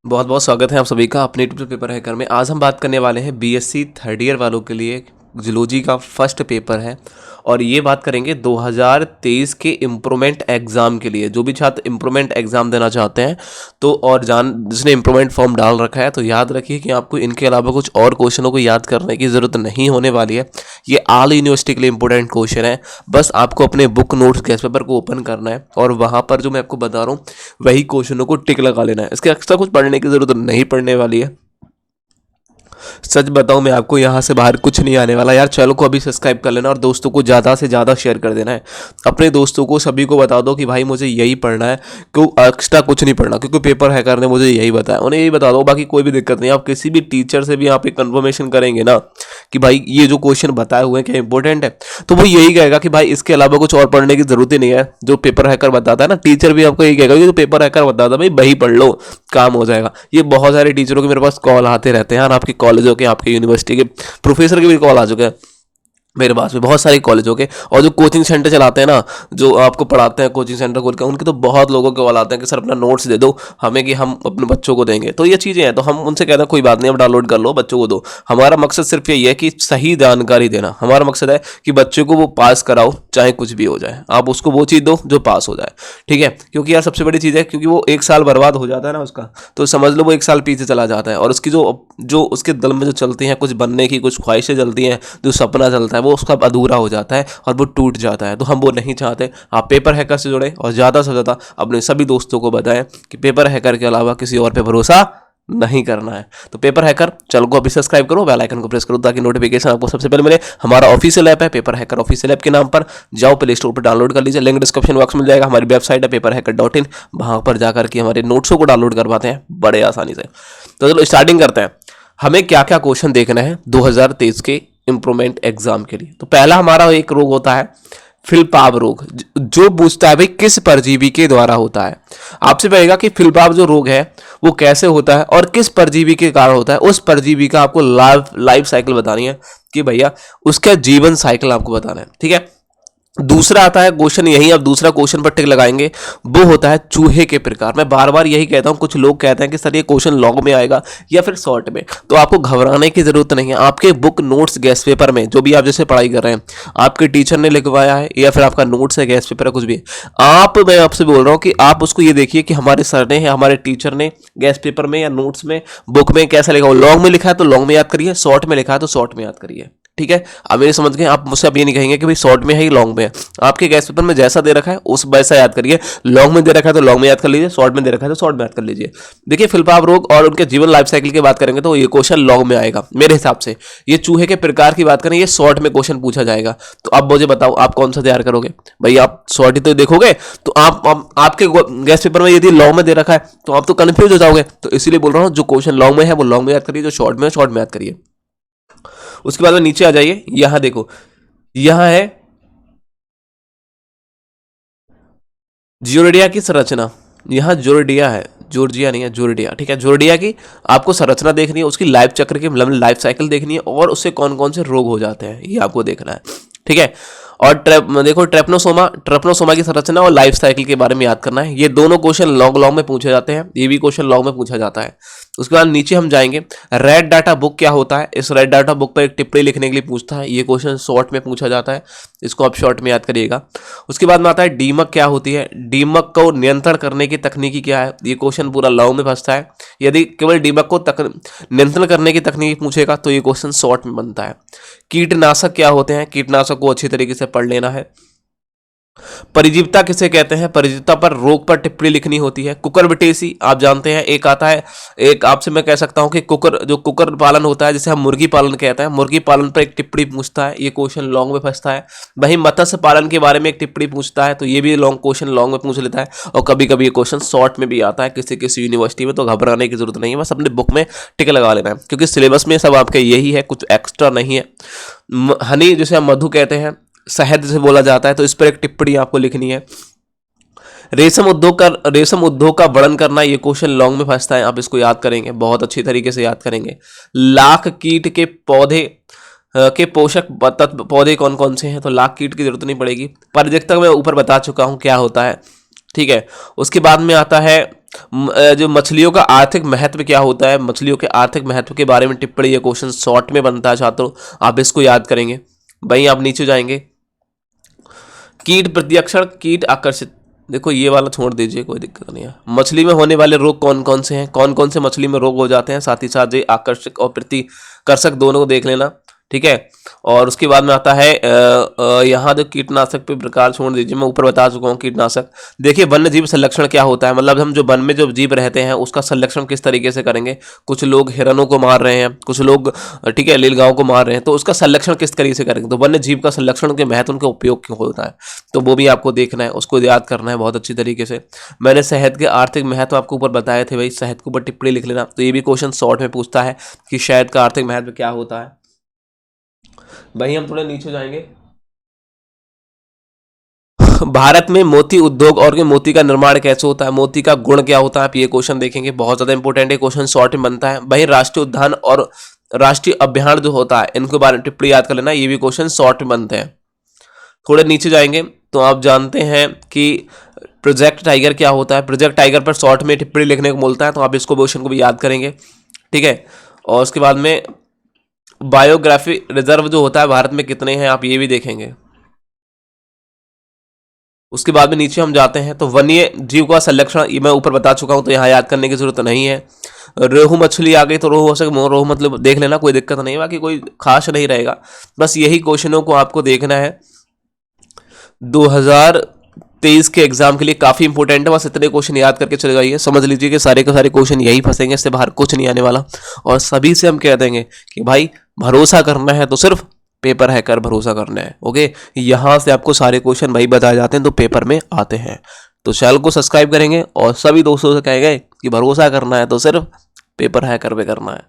बहुत बहुत स्वागत है आप सभी का अपने यूट्यूब पेपर हैकर में। आज हम बात करने वाले हैं बीएससी थर्ड ईयर वालों के लिए जूलॉजी का फर्स्ट पेपर है और ये बात करेंगे 2023 के इम्प्रूवमेंट एग्ज़ाम के लिए। जो भी छात्र इम्प्रूवमेंट एग्ज़ाम देना चाहते हैं तो और जिसने इम्प्रूवमेंट फॉर्म डाल रखा है तो याद रखिए कि आपको इनके अलावा कुछ और क्वेश्चनों को याद करने की ज़रूरत नहीं होने वाली है। ये ऑल यूनिवर्सिटी के लिए इंपॉर्टेंट क्वेश्चन है। बस आपको अपने बुक नोट्स गैस पेपर को ओपन करना है और वहाँ पर जो मैं आपको बता रहा हूँ वही क्वेश्चनों को टिक लगा लेना है। इसके एक्स्ट्रा कुछ पढ़ने की ज़रूरत नहीं पड़ने वाली है। सच बताऊं मैं आपको यहाँ से बाहर कुछ नहीं आने वाला यार। चैनल को अभी सब्सक्राइब कर लेना और दोस्तों को ज़्यादा से ज़्यादा शेयर कर देना है। अपने दोस्तों को सभी को बता दो कि भाई मुझे यही पढ़ना है, क्यों एक्स्ट्रा कुछ नहीं पढ़ना, क्योंकि पेपर हैकर ने मुझे यही बताया। उन्हें यही बता दो, बाकी कोई भी दिक्कत नहीं। आप किसी भी टीचर से भी आप एक कन्फर्मेशन करेंगे ना कि भाई ये जो क्वेश्चन बताए हुए हैं क्या इंपॉर्टेंट है, तो वो यही कहेगा कि भाई इसके अलावा कुछ और पढ़ने की जरूरत ही नहीं है। जो पेपर हैकर बताता है ना, टीचर भी आपको यही कहेगा कि जो पेपर हैकर बताता है भाई वही पढ़ लो, काम हो जाएगा। ये बहुत सारे टीचरों के मेरे पास कॉल आते रहते हैं और आपके कॉलेजों के, आपके यूनिवर्सिटी के प्रोफेसर के भी कॉल आ चुके हैं मेरे पास में, बहुत सारे कॉलेजों के। और जो कोचिंग सेंटर चलाते हैं ना, जो आपको पढ़ाते हैं कोचिंग सेंटर खोल के, उनके तो बहुत लोगों के कॉल आते हैं कि सर अपना नोट्स दे दो हमें कि हम अपने बच्चों को देंगे। तो ये चीज़ें हैं, तो हम उनसे कहते हैं कोई बात नहीं, आप डाउनलोड कर लो, बच्चों को दो। हमारा मकसद सिर्फ यही है कि सही जानकारी देना। हमारा मकसद है कि बच्चे को वो पास कराओ, चाहे कुछ भी हो जाए, आप उसको वो चीज़ दो जो पास हो जाए। ठीक है, क्योंकि यार सबसे बड़ी चीज़ है, क्योंकि वो एक साल बर्बाद हो जाता है ना उसका, तो समझ लो वो एक साल पीछे चला जाता है। और उसकी जो जो उसके दिल में जो चलती हैं, कुछ बनने की कुछ ख्वाहिशें चलती हैं, जो सपना चलता है, वो उसका अधूरा हो जाता है और वो टूट जाता है। तो हम वो नहीं चाहते। आप पेपर हैकर से जुड़े और ज़्यादा से ज़्यादा अपने सभी दोस्तों को बताएं कि पेपर हैकर के अलावा किसी और पे भरोसा नहीं करना है। तो पेपर हैकर चैनल को अभी सब्सक्राइब करो, बेल आइकन को प्रेस करो ताकि नोटिफिकेशन आपको सबसे पहले मिले। हमारा ऑफिशियल ऐप है पेपर हैकर ऑफिशियल ऐप के नाम पर, जाओ प्ले स्टोर पर डाउनलोड कर लीजिए। लिंक डिस्क्रिप्शन बॉक्स में मिल जाएगा। हमारी वेबसाइट है paperhacker.in, वहां पर जाकर के हमारे नोट्सों को डाउनलोड करवाते हैं बड़े आसानी से। तो चलो स्टार्टिंग करते हैं। हमें क्या क्या क्वेश्चन देखना है 2023 के इम्प्रूवमेंट एग्जाम के लिए। तो पहला हमारा एक रोग होता है फिलपाव रोग, जो पूछता है भाई किस परजीवी के द्वारा होता है। आपसे कहेगा कि फिलपाव जो रोग है वो कैसे होता है और किस परजीवी के कारण होता है। उस परजीवी का आपको लाइफ साइकिल बतानी है कि भैया उसका जीवन साइकिल आपको बताना है। ठीक है, दूसरा आता है क्वेश्चन, यही अब दूसरा क्वेश्चन पर टिक लगाएंगे, वो होता है चूहे के प्रकार। मैं बार बार यही कहता हूं, कुछ लोग कहते हैं कि सर ये क्वेश्चन लॉन्ग में आएगा या फिर शॉर्ट में, तो आपको घबराने की जरूरत नहीं है। आपके बुक नोट्स गैस पेपर में जो भी आप जैसे पढ़ाई कर रहे हैं, आपके टीचर ने लिखवाया है या फिर आपका नोट्स है, गैस पेपर है, कुछ भी मैं आपसे बोल रहा हूँ कि आप उसको ये देखिए कि हमारे सर ने, हमारे टीचर ने गैस पेपर में या नोट्स में, बुक में कैसा लिखा हो। लॉन्ग में लिखा है तो लॉन्ग में याद करिए, शॉर्ट में लिखा है तो शॉर्ट में याद करिए। ठीक है, अब मेरे समझ गए आप। मुझसे अब ये नहीं कहेंगे कि भाई शॉर्ट में है या लॉन्ग में है। आपके गैस पेपर में जैसा दे रखा है उस वैसा याद करिए। लॉन्ग में दे रखा है तो लॉन्ग में याद कर लीजिए, शॉर्ट में दे रखा है तो शॉर्ट में याद कर लीजिए। देखिए फिलपाव रोग और उनके जीवन लाइफ साइकिल की बात करेंगे तो ये क्वेश्चन लॉन्ग में आएगा मेरे हिसाब से। ये चूहे के प्रकार की बात करें, ये शॉर्ट में क्वेश्चन पूछा जाएगा। तो अब मुझे बताओ आप कौन सा तैयार करोगे भाई? आप शॉर्ट ही तो देखोगे, तो आपके गैस पेपर में यदि लॉन्ग में दे रखा है तो आप तो कंफ्यूज हो जाओगे। तो इसीलिए बोल रहा हूँ जो क्वेश्चन लॉन्ग में है वो लॉन्ग में याद करिए, जो शॉर्ट में है शॉर्ट में याद करिए। उसके बाद में नीचे आ जाइए, यहां देखो, यहां है जियोरडिया की संरचना। यहां जोरडिया है, जॉर्जिया नहीं है, जोरडिया। ठीक है, जोरडिया की आपको संरचना देखनी है, उसकी लाइफ चक्र की लाइफ साइकिल देखनी है और उससे कौन कौन से रोग हो जाते हैं ये आपको देखना है। ठीक है, और देखो ट्रेपनोसोमा की संरचना और लाइफ साइकिल के बारे में याद करना है। ये दोनों क्वेश्चन लॉन्ग में पूछे जाते हैं, ये भी क्वेश्चन लॉन्ग में पूछा जाता है। उसके बाद नीचे हम जाएंगे, रेड डाटा बुक क्या होता है। इस रेड डाटा बुक पर एक टिप्पणी लिखने के लिए पूछता है, ये क्वेश्चन शॉर्ट में पूछा जाता है, इसको आप शॉर्ट में याद करिएगा। उसके बाद में आता है डीमक क्या होती है, डीमक को नियंत्रण करने की तकनीकी क्या है। ये क्वेश्चन पूरा लॉन्ग में फंसता है। यदि केवल डीमक को नियंत्रण करने की तकनीक पूछेगा तो ये क्वेश्चन शॉर्ट में बनता है। कीटनाशक क्या होते हैं, कीटनाशक को अच्छी तरीके से पढ़ लेना है। परिजीवता किसे कहते हैं, परिजीवता पर रोग पर टिप्पणी लिखनी होती है। कुकरबिटेसी आप जानते हैं, एक आता है, एक आपसे मैं कह सकता हूं कि कुकर पालन होता है जिसे हम मुर्गी पालन कहते हैं, मुर्गी पालन पर एक टिप्पणी पूछता है, ये क्वेश्चन लॉन्ग में फंसता है। वहीं मत्स्य पालन के बारे में एक टिप्पणी पूछता है, तो ये भी क्वेश्चन लॉन्ग में पूछ लेता है। और कभी कभी ये क्वेश्चन शॉर्ट में भी आता है किसी किसी यूनिवर्सिटी में, तो घबराने की जरूरत नहीं है, बस अपने बुक में टिक लगा लेना है क्योंकि सिलेबस में सब आपके यही है, कुछ एक्स्ट्रा नहीं है। हनी जिसे हम मधु कहते हैं, शहद से बोला जाता है, तो इस पर एक टिप्पणी आपको लिखनी है। रेशम उद्योग का वर्णन करना, ये क्वेश्चन लॉन्ग में फंसता है, आप इसको याद करेंगे, बहुत अच्छी तरीके से याद करेंगे। लाख कीट के पौधे के पोषक तत्व पौधे कौन कौन से हैं, तो लाख कीट की जरूरत नहीं पड़ेगी। परिजकता मैं ऊपर बता चुका हूं क्या होता है। ठीक है, उसके बाद में आता है जो मछलियों का आर्थिक महत्व क्या होता है, मछलियों के आर्थिक महत्व के बारे में टिप्पणी, ये क्वेश्चन शॉर्ट में बनता है छात्रों, आप इसको याद करेंगे। भाई आप नीचे जाएंगे, कीट प्रतिरक्षण, कीट आकर्षित, देखो ये वाला छोड़ दीजिए, कोई दिक्कत नहीं है। मछली में होने वाले रोग कौन कौन से हैं, कौन कौन से मछली में रोग हो जाते हैं, साथ ही साथ ये आकर्षक और प्रतिकर्षक दोनों को देख लेना, ठीक है। और उसके बाद में आता है यहाँ जो कीटनाशक पे प्रकार छोड़ दीजिए, मैं ऊपर बता चुका हूँ कीटनाशक। देखिए वन्य जीव संरक्षण क्या होता है, मतलब हम जो वन में जो जीव रहते हैं उसका संरक्षण किस तरीके से करेंगे। कुछ लोग हिरणों को मार रहे हैं, कुछ लोग ठीक है नीलगांव को मार रहे हैं, तो उसका संरक्षण किस तरीके से करेंगे। तो वन्य जीव का संरक्षण के महत्व, उनके उपयोग क्यों होता है, तो वो भी आपको देखना है, उसको याद करना है बहुत अच्छी तरीके से। मैंने शहद के आर्थिक महत्व आपको ऊपर बताए थे, भाई शहद के ऊपर टिप्पणी लिख लेना। तो ये भी क्वेश्चन शॉर्ट में पूछता है कि शहद का आर्थिक महत्व क्या होता है। भाई हम थोड़े नीचे जाएंगे, भारत में मोती उद्योग और के मोती का निर्माण कैसे होता है, मोती का गुण क्या होता है, आप ये क्वेश्चन देखेंगे, बहुत ज्यादा इंपॉर्टेंट है, क्वेश्चन शॉर्ट में बनता है। भाई राष्ट्रीय उद्यान और राष्ट्रीय अभ्यारण्य जो होता है इनके बारे में टिप्पणी याद कर लेना, ये भी क्वेश्चन शॉर्ट में बनते हैं। थोड़े नीचे जाएंगे तो आप जानते हैं कि प्रोजेक्ट टाइगर क्या होता है, प्रोजेक्ट टाइगर पर शॉर्ट में टिप्पणी लिखने को बोलता है, तो आप इसको क्वेश्चन को भी याद करेंगे, ठीक है। और उसके बाद में बायोग्राफी रिजर्व जो होता है भारत में कितने हैं, आप ये भी देखेंगे। उसके बाद में नीचे हम जाते हैं तो वन्य जीव का संरक्षण, ये मैं ऊपर बता चुका हूं, तो यहाँ याद करने की जरूरत नहीं है। रोहू मछली आ गई तो रोहू हो सके, रोहू मतलब देख लेना, कोई दिक्कत नहीं है, बाकी कोई खास नहीं रहेगा, बस यही क्वेश्चनों को आपको देखना है। 2023 के एग्जाम के लिए काफी इंपॉर्टेंट है, बस इतने क्वेश्चन याद करके चले जाइए, समझ लीजिए कि सारे के सारे क्वेश्चन यही फंसेंगे, इससे बाहर कुछ नहीं आने वाला। और सभी से हम कह देंगे कि भाई भरोसा करना है तो सिर्फ पेपर हैकर भरोसा करना है, ओके। यहाँ से आपको सारे क्वेश्चन भाई बताए जाते हैं तो पेपर में आते हैं। तो चैनल को सब्सक्राइब करेंगे और सभी दोस्तों से कहेंगे कि भरोसा करना है तो सिर्फ पेपर हैकर पे करना है।